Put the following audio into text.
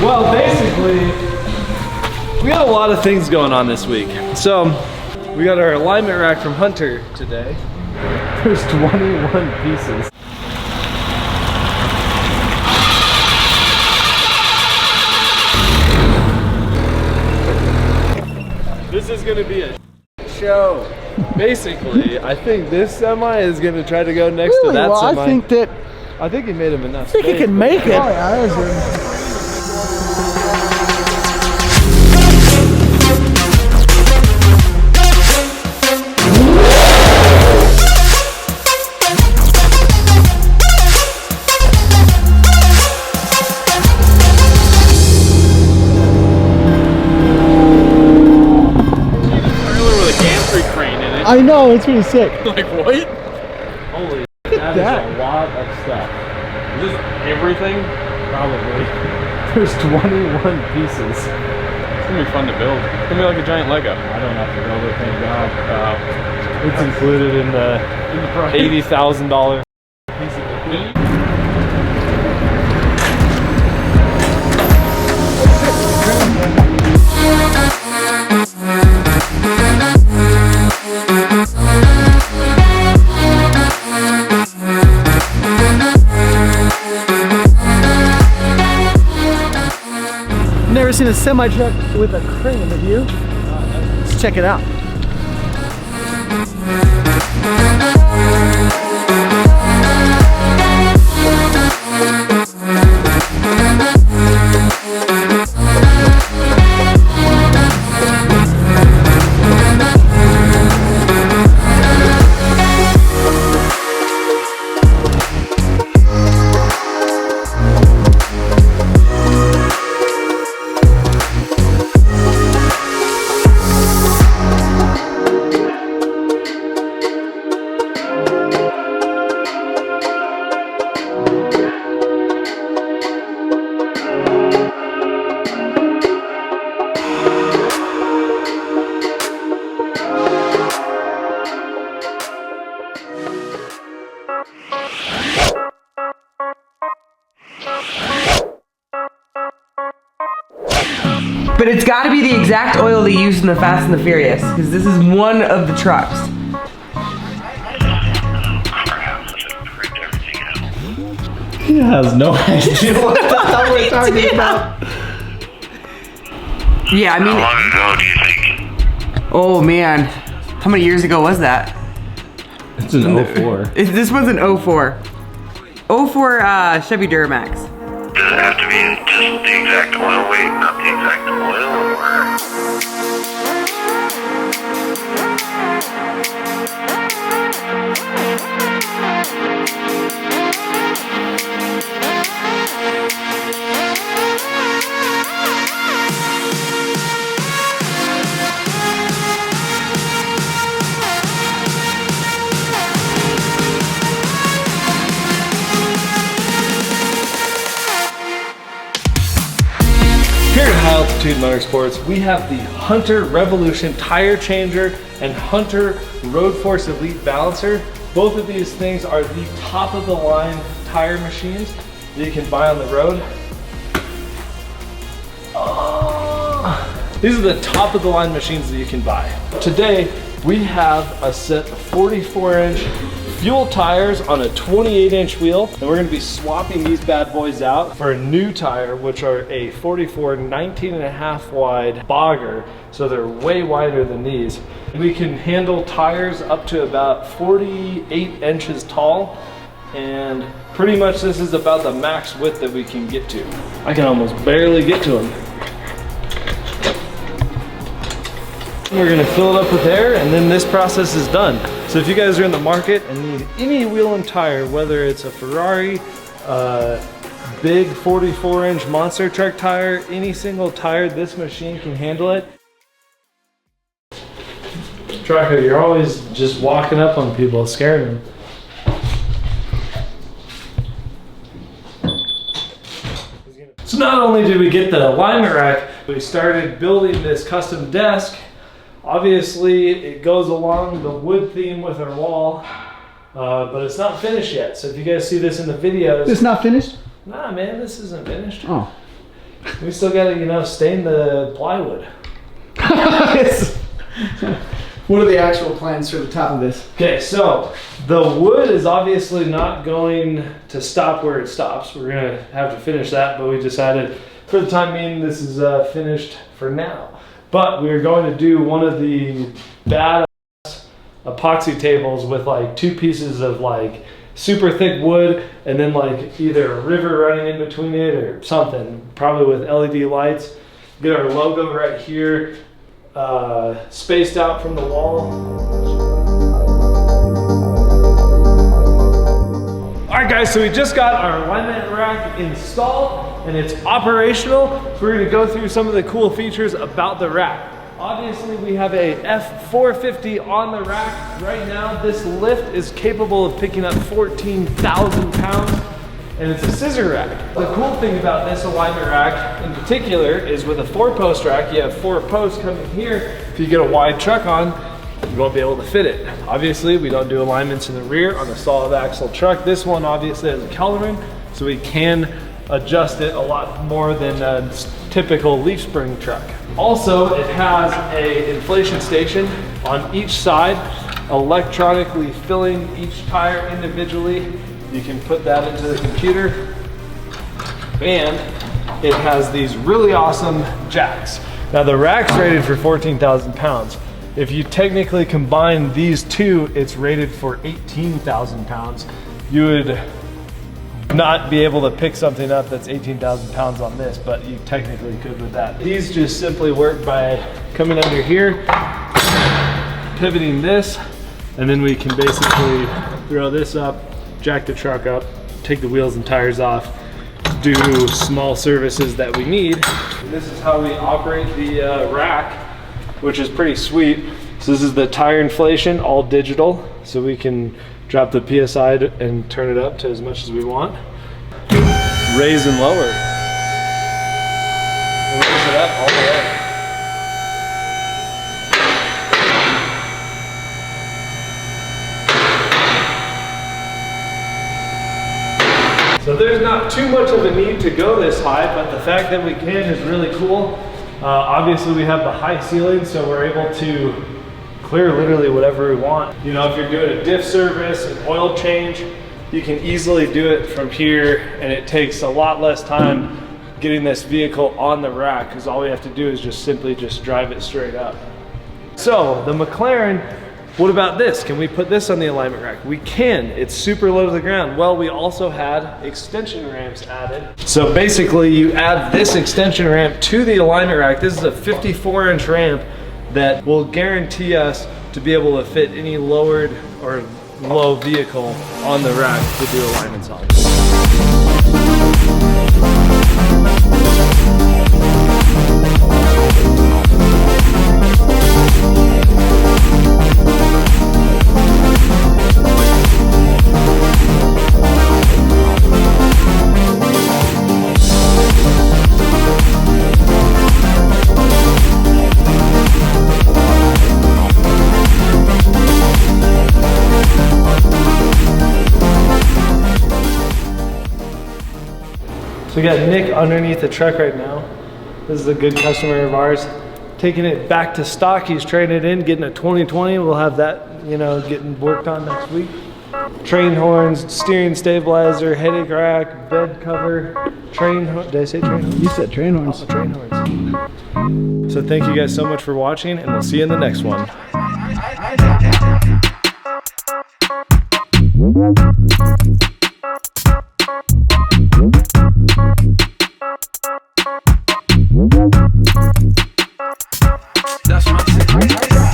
Well, basically, we got a lot of things going on this week. So, we got our alignment rack from Hunter today. There's 21 pieces. This is gonna be a show. Basically, I think this semi is gonna try to go next to that semi. I think he made him enough space. I think he can make it. Oh, yeah, I know, it's pretty sick. Like what? Holy, that is a lot of stuff. Is this everything? Probably. There's 21 pieces. It's gonna be fun to build. It's gonna be like a giant Lego. I don't have to build it, thank God. It's included in the $80,000 piece of equipment. Never seen a semi truck with a crane, have you? Let's check it out. But it's got to be the exact oil they used in the Fast and the Furious, because this is one of the trucks. He has no idea what the hell we're talking about. Yeah, I mean. How long ago do you think? Oh man, how many years ago was that? It's an 04. This was an 04. 04 Chevy Duramax. Does it have to be just the exact oil weight, not the exact oil, or? Here at High Altitude Motorsports, we have the Hunter Revolution Tire Changer and Hunter Road Force Elite Balancer. Both of these things are the top of the line tire machines that you can buy on the road. These are the top of the line machines that you can buy. Today, we have a set of 44-inch fuel tires on a 28-inch wheel, and we're gonna be swapping these bad boys out for a new tire, which are a 44 19.5 wide bogger, so they're way wider than these. We can handle tires up to about 48 inches tall, and pretty much this is about the max width that we can get to. I can almost barely get to them. We're gonna fill it up with air, and then this process is done. So if you guys are in the market and need any wheel and tire, whether it's a Ferrari, big 44-inch monster truck tire, any single tire, this machine can handle it. Trucker, you're always just walking up on people, scaring them. So not only did we get the alignment rack, we started building this custom desk. Obviously, it goes along the wood theme with our wall, but it's not finished yet. So if you guys see this in the videos... It's not finished? Nah, man, this isn't finished. Oh. We still gotta, you know, stain the plywood. What are the actual plans for the top of this? Okay, so the wood is obviously not going to stop where it stops. We're gonna have to finish that, but we decided for the time being this is finished for now. But we're going to do one of the badass epoxy tables with like 2 pieces of like super thick wood and then like either a river running in between it or something, probably with LED lights. Get our logo right here, spaced out from the wall. All right guys, so we just got our alignment rack installed and it's operational. So we're gonna go through some of the cool features about the rack. Obviously we have a F450 on the rack. Right now this lift is capable of picking up 14,000 pounds and it's a scissor rack. The cool thing about this alignment rack in particular is with a 4-post rack, you have 4 posts coming here. If you get a wide truck on, you won't be able to fit it. Obviously, we don't do alignments in the rear on a solid axle truck. This one obviously has a Kellerman, so we can adjust it a lot more than a typical leaf spring truck. Also, it has an inflation station on each side, electronically filling each tire individually. You can put that into the computer. And it has these really awesome jacks. Now the rack's rated for 14,000 pounds. If you technically combine these two, it's rated for 18,000 pounds. You would not be able to pick something up that's 18,000 pounds on this, but you technically could with that. These just simply work by coming under here, pivoting this, and then we can basically throw this up, jack the truck up, take the wheels and tires off, do small services that we need. And this is how we operate the rack, which is pretty sweet. So this is the tire inflation, all digital, so we can drop the PSI and turn it up to as much as we want. Raise and lower. And raise it up all the way. So there's not too much of a need to go this high, but the fact that we can is really cool. Obviously we have the high ceiling, so we're able to clear literally whatever we want. You know, if you're doing a diff service, an oil change, you can easily do it from here, and it takes a lot less time getting this vehicle on the rack, because all we have to do is just simply drive it straight up. So the MCLAREN, what about this? Can we put this on the alignment rack? We can. It's super low to the ground. Well, we also had extension ramps added. So basically you add this extension ramp to the alignment rack. This is a 54-inch ramp that will guarantee us to be able to fit any lowered or low vehicle on the rack to do alignments on. So we got Nick underneath the truck right now. This is a good customer of ours. Taking it back to stock, he's trading it in, getting a 2020. We'll have that, you know, getting worked on next week. Train horns, steering stabilizer, headache rack, bed cover, train horn. Did I say train horns? You said train horns. Oh, train horns. So thank you guys so much for watching, and we'll see you in the next one. That's my secret.